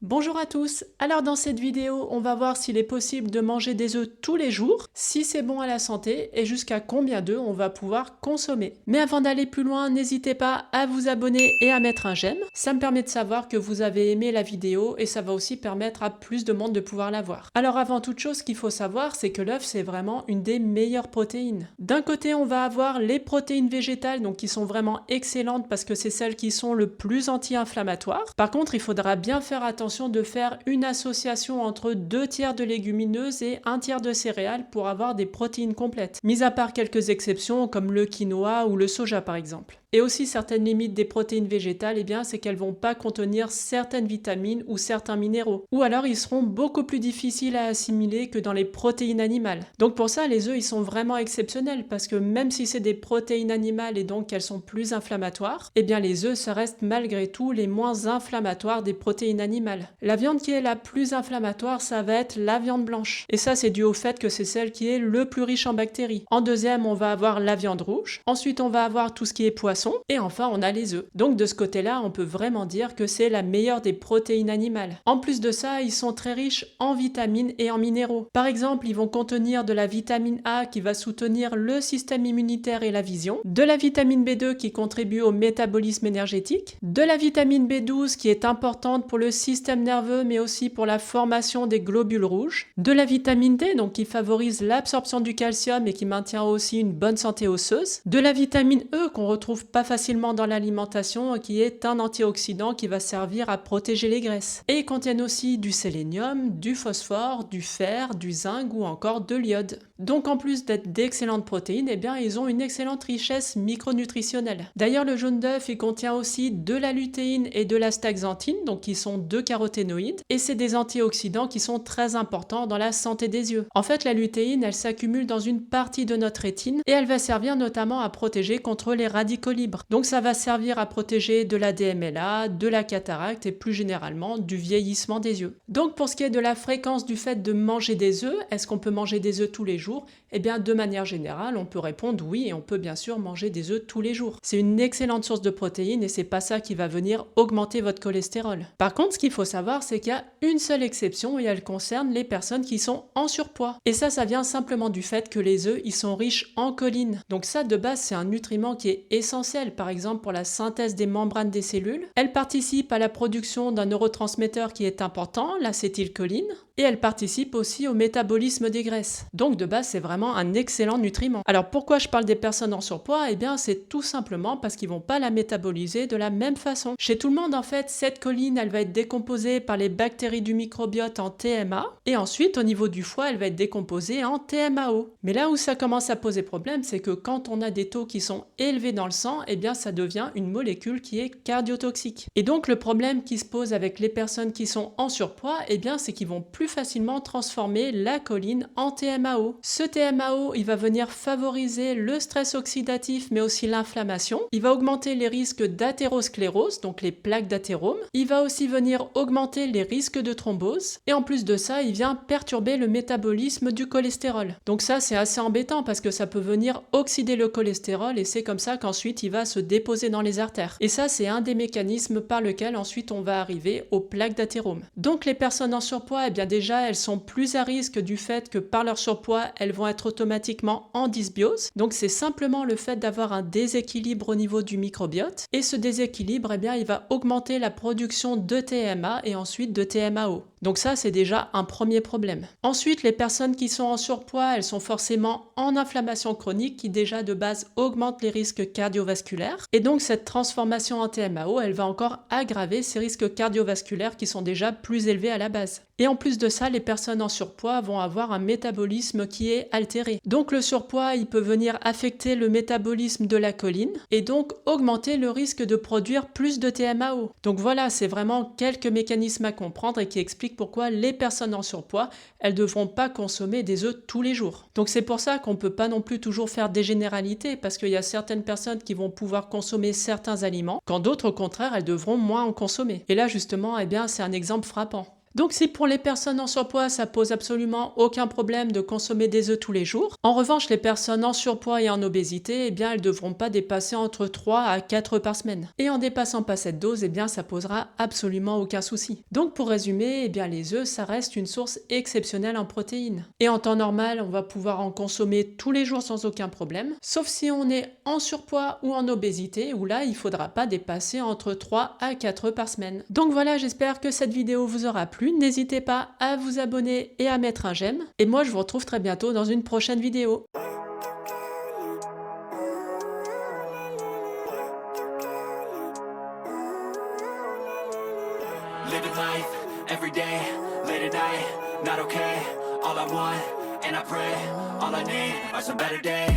Bonjour à tous, alors dans cette vidéo on va voir s'il est possible de manger des œufs tous les jours, si c'est bon à la santé et jusqu'à combien d'œufs on va pouvoir consommer. Mais avant d'aller plus loin, n'hésitez pas à vous abonner et à mettre un j'aime, ça me permet de savoir que vous avez aimé la vidéo et ça va aussi permettre à plus de monde de pouvoir la voir. Alors avant toute chose, ce qu'il faut savoir c'est que l'œuf c'est vraiment une des meilleures protéines. D'un côté on va avoir les protéines végétales donc qui sont vraiment excellentes parce que c'est celles qui sont le plus anti-inflammatoires. Par contre il faudra bien faire attention de faire une association entre 2/3 de légumineuses et 1/3 de céréales pour avoir des protéines complètes, mis à part quelques exceptions comme le quinoa ou le soja par exemple. Et aussi certaines limites des protéines végétales, eh bien, c'est qu'elles vont pas contenir certaines vitamines ou certains minéraux. Ou alors ils seront beaucoup plus difficiles à assimiler que dans les protéines animales. Donc pour ça, les œufs, ils sont vraiment exceptionnels parce que même si c'est des protéines animales et donc qu'elles sont plus inflammatoires, eh bien les œufs, ça reste malgré tout les moins inflammatoires des protéines animales. La viande qui est la plus inflammatoire, ça va être la viande blanche. Et ça, c'est dû au fait que c'est celle qui est le plus riche en bactéries. En deuxième, on va avoir la viande rouge. Ensuite, on va avoir tout ce qui est poisson. Et enfin, on a les œufs. Donc de ce côté-là, on peut vraiment dire que c'est la meilleure des protéines animales. En plus de ça, ils sont très riches en vitamines et en minéraux. Par exemple, ils vont contenir de la vitamine A qui va soutenir le système immunitaire et la vision, de la vitamine B2 qui contribue au métabolisme énergétique, de la vitamine B12 qui est importante pour le système nerveux mais aussi pour la formation des globules rouges, de la vitamine D donc qui favorise l'absorption du calcium et qui maintient aussi une bonne santé osseuse, de la vitamine E qu'on retrouve pas facilement dans l'alimentation, qui est un antioxydant qui va servir à protéger les graisses. Et ils contiennent aussi du sélénium, du phosphore, du fer, du zinc ou encore de l'iode. Donc en plus d'être d'excellentes protéines, eh bien ils ont une excellente richesse micronutritionnelle. D'ailleurs le jaune d'œuf il contient aussi de la lutéine et de la staxanthine, donc qui sont deux caroténoïdes, et c'est des antioxydants qui sont très importants dans la santé des yeux. En fait la lutéine elle s'accumule dans une partie de notre rétine et elle va servir notamment à protéger contre les radicaux libres. Donc ça va servir à protéger de la DMLA, de la cataracte et plus généralement du vieillissement des yeux. Donc pour ce qui est de la fréquence du fait de manger des œufs, est-ce qu'on peut manger des œufs tous les jours ? Eh bien de manière générale, on peut répondre oui et on peut bien sûr manger des œufs tous les jours. C'est une excellente source de protéines et c'est pas ça qui va venir augmenter votre cholestérol. Par contre, ce qu'il faut savoir, c'est qu'il y a une seule exception et elle concerne les personnes qui sont en surpoids. Et ça vient simplement du fait que les œufs, ils sont riches en choline. Donc ça, de base, c'est un nutriment qui est essentiel, par exemple pour la synthèse des membranes des cellules. Elle participe à la production d'un neurotransmetteur qui est important, l'acétylcholine, et elle participe aussi au métabolisme des graisses. Donc de base, c'est vraiment un excellent nutriment. Alors pourquoi je parle des personnes en surpoids ? Eh bien c'est tout simplement parce qu'ils vont pas la métaboliser de la même façon. Chez tout le monde en fait, cette choline, elle va être décomposée par les bactéries du microbiote en TMA, et ensuite au niveau du foie, elle va être décomposée en TMAO. Mais là où ça commence à poser problème, c'est que quand on a des taux qui sont élevés dans le sang, eh bien ça devient une molécule qui est cardiotoxique. Et donc le problème qui se pose avec les personnes qui sont en surpoids, eh bien c'est qu'ils vont plus facilement transformer la choline en TMAO. Ce TMAO, il va venir favoriser le stress oxydatif mais aussi l'inflammation. Il va augmenter les risques d'athérosclérose, donc les plaques d'athérome. Il va aussi venir augmenter les risques de thrombose. Et en plus de ça, il vient perturber le métabolisme du cholestérol. Donc ça, c'est assez embêtant parce que ça peut venir oxyder le cholestérol et c'est comme ça qu'ensuite il va se déposer dans les artères. Et ça, c'est un des mécanismes par lequel ensuite on va arriver aux plaques d'athérome. Donc les personnes en surpoids, eh bien déjà, elles sont plus à risque du fait que par leur surpoids, elles vont être automatiquement en dysbiose. Donc c'est simplement le fait d'avoir un déséquilibre au niveau du microbiote. Et ce déséquilibre, eh bien, il va augmenter la production de TMA et ensuite de TMAO. Donc ça, c'est déjà un premier problème. Ensuite, les personnes qui sont en surpoids, elles sont forcément en inflammation chronique qui déjà de base augmente les risques cardiovasculaires. Et donc cette transformation en TMAO, elle va encore aggraver ces risques cardiovasculaires qui sont déjà plus élevés à la base. Et en plus de ça, les personnes en surpoids vont avoir un métabolisme qui est altéré. Donc le surpoids, il peut venir affecter le métabolisme de la choline et donc augmenter le risque de produire plus de TMAO. Donc voilà, c'est vraiment quelques mécanismes à comprendre et qui expliquent pourquoi les personnes en surpoids, elles ne devront pas consommer des œufs tous les jours. Donc c'est pour ça qu'on ne peut pas non plus toujours faire des généralités parce qu'il y a certaines personnes qui vont pouvoir consommer certains aliments, quand d'autres au contraire, elles devront moins en consommer. Et là justement, eh bien, c'est un exemple frappant. Donc si pour les personnes en surpoids, ça pose absolument aucun problème de consommer des œufs tous les jours, en revanche, les personnes en surpoids et en obésité, eh bien, elles ne devront pas dépasser entre 3 à 4 par semaine. Et en dépassant pas cette dose, eh bien, ça posera absolument aucun souci. Donc pour résumer, eh bien, les œufs, ça reste une source exceptionnelle en protéines. Et en temps normal, on va pouvoir en consommer tous les jours sans aucun problème, sauf si on est en surpoids ou en obésité, où là, il ne faudra pas dépasser entre 3 à 4 par semaine. Donc voilà, j'espère que cette vidéo vous aura plu. N'hésitez pas à vous abonner et à mettre un j'aime. Et moi, je vous retrouve très bientôt dans une prochaine vidéo. Living life, every day, late at night, not okay. All I want, and I pray, all I need are some better days.